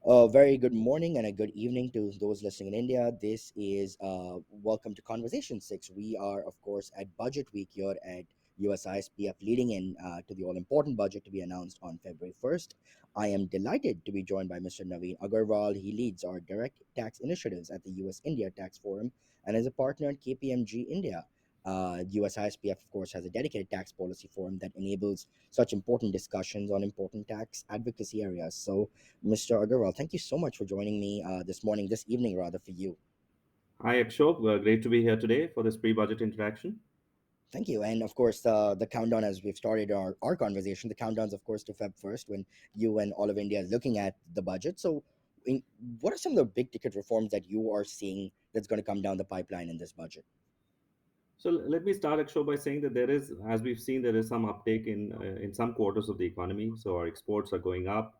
A very good morning and a good evening to those listening in India. This is welcome to Conversation 6. We are, of course, at Budget Week here at USISPF, leading in to the all important budget to be announced on February 1st. I am delighted to be joined by Mr. Naveen Aggarwal. He leads our direct tax initiatives at the US India Tax Forum and is a partner at KPMG India. USISPF, of course, has a dedicated tax policy forum that enables such important discussions on important tax advocacy areas. So, Mr. Agarwal, thank you so much for joining me this morning, this evening rather, for you. Hi, Akshok. Great to be here today for this pre-budget interaction. Thank you. And of course, the countdown as we've started our conversation, the countdown's, of course, to Feb 1st when you and all of India is looking at the budget. So, in, what are some of the big ticket reforms that you are seeing that's going to come down the pipeline in this budget? Let me start, Akshok, by saying that there is, as we've seen, there is some uptake in some quarters of the economy. So our exports are going up,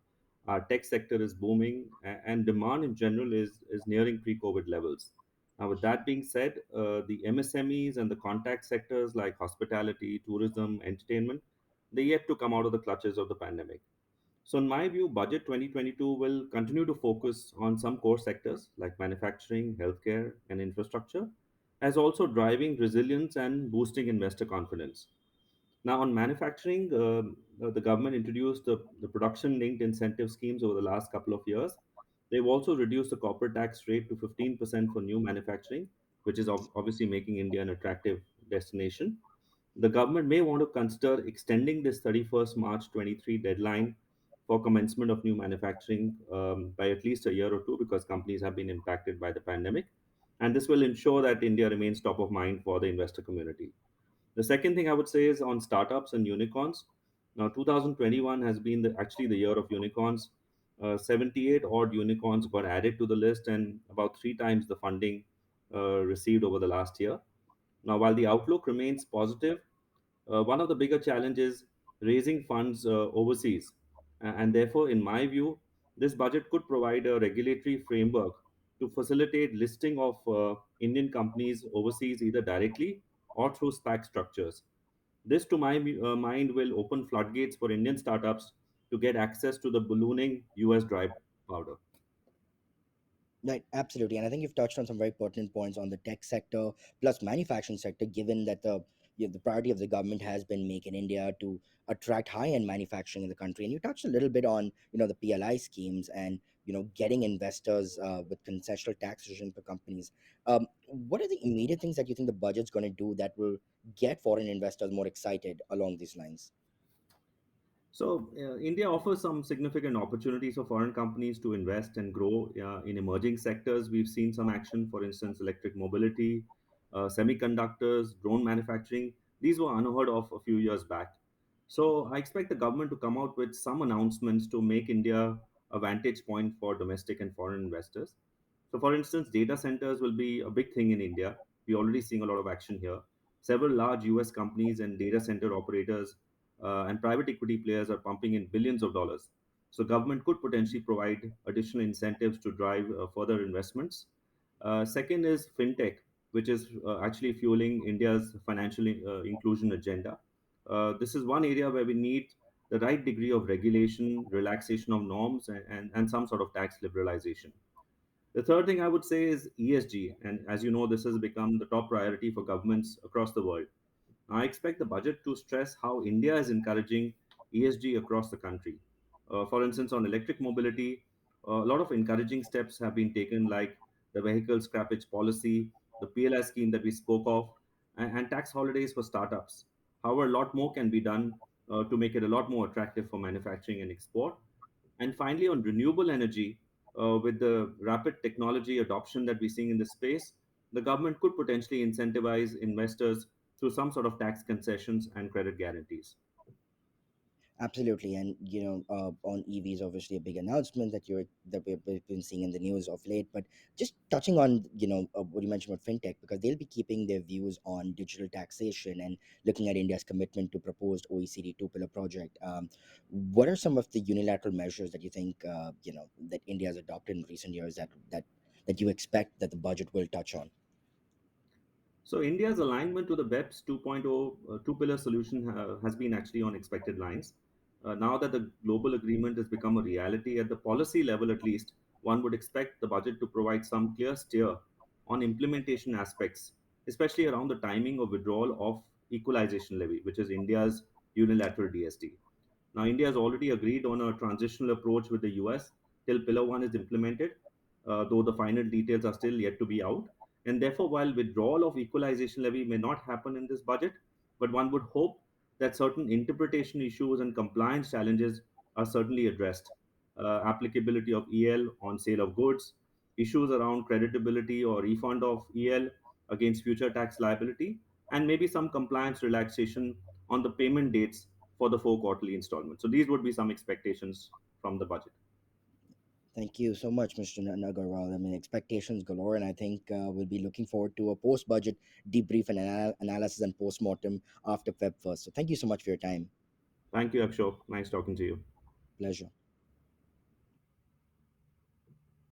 our tech sector is booming, and demand in general is nearing pre-COVID levels. Now, with that being said, the MSMEs and the contact sectors like hospitality, tourism, entertainment, they're yet to come out of the clutches of the pandemic. So, in my view, Budget 2022 will continue to focus on some core sectors like manufacturing, healthcare, and infrastructure, as also driving resilience and boosting investor confidence. Now, on manufacturing, the government introduced the production linked incentive schemes over the last couple of years. They've also reduced the corporate tax rate to 15% for new manufacturing, which is obviously making India an attractive destination. The government may want to consider extending this 31st March 23 deadline for commencement of new manufacturing by at least a year or two because companies have been impacted by the pandemic. And this will ensure that India remains top of mind for the investor community. The second thing I would say is on startups and unicorns. Now, 2021 has been actually the year of unicorns. 78 odd unicorns got added to the list, and about three times the funding received over the last year. Now, while the outlook remains positive, one of the bigger challenges raising funds overseas. And therefore, in my view, this budget could provide a regulatory framework to facilitate listing of Indian companies overseas either directly or through SPAC structures. This, to my mind, will open floodgates for Indian startups to get access to the ballooning US dry powder. Right, absolutely. And I think you've touched on some very pertinent points on the tech sector plus manufacturing sector, given that the priority of the government has been make in India to attract high-end manufacturing in the country. And you touched a little bit on, the PLI schemes and, getting investors with concessional tax regime for companies. What are the immediate things that you think the budget's going to do that will get foreign investors more excited along these lines? India offers some significant opportunities for foreign companies to invest and grow in emerging sectors. We've seen some action, for instance, electric mobility, semiconductors, drone manufacturing. These were unheard of a few years back. So, I expect the government to come out with some announcements to make India a vantage point for domestic and foreign investors. So, for instance, data centers will be a big thing in India. We're already seeing a lot of action here. Several large US companies and data center operators and private equity players are pumping in billions of dollars. So, government could potentially provide additional incentives to drive further investments. Second is fintech, which is actually fueling India's financial inclusion agenda. This is one area where we need the right degree of regulation, relaxation of norms, and some sort of tax liberalization. The third thing I would say is ESG. And as you know, this has become the top priority for governments across the world. I expect the budget to stress how India is encouraging ESG across the country. For instance, on electric mobility, a lot of encouraging steps have been taken, like the vehicle scrappage policy, the PLI scheme that we spoke of, and tax holidays for startups. However, a lot more can be done to make it a lot more attractive for manufacturing and export. And finally, on renewable energy, with the rapid technology adoption that we're seeing in this space, the government could potentially incentivize investors through some sort of tax concessions and credit guarantees. Absolutely, and on EVs, obviously a big announcement that we've been seeing in the news of late. But just touching on what you mentioned about fintech, because they'll be keeping their views on digital taxation and looking at India's commitment to proposed OECD two-pillar project. What are some of the unilateral measures that you think that India has adopted in recent years that you expect that the budget will touch on? So India's alignment to the BEPS 2.0 two-pillar solution has been actually on expected lines. Now that the global agreement has become a reality, at the policy level at least, one would expect the budget to provide some clear steer on implementation aspects, especially around the timing of withdrawal of equalization levy, which is India's unilateral DST. Now, India has already agreed on a transitional approach with the US till Pillar 1 is implemented, though the final details are still yet to be out. And therefore, while withdrawal of equalization levy may not happen in this budget, but one would hope that certain interpretation issues and compliance challenges are certainly addressed. Applicability of EL on sale of goods, issues around creditability or refund of EL against future tax liability, and maybe some compliance relaxation on the payment dates for the four quarterly installments. So these would be some expectations from the budget. Thank you so much, Mr. Nagarwal. I mean, expectations galore, and I think we'll be looking forward to a post-budget debrief and analysis and post-mortem after Feb 1st. So thank you so much for your time. Thank you, Akshay. Nice talking to you. Pleasure.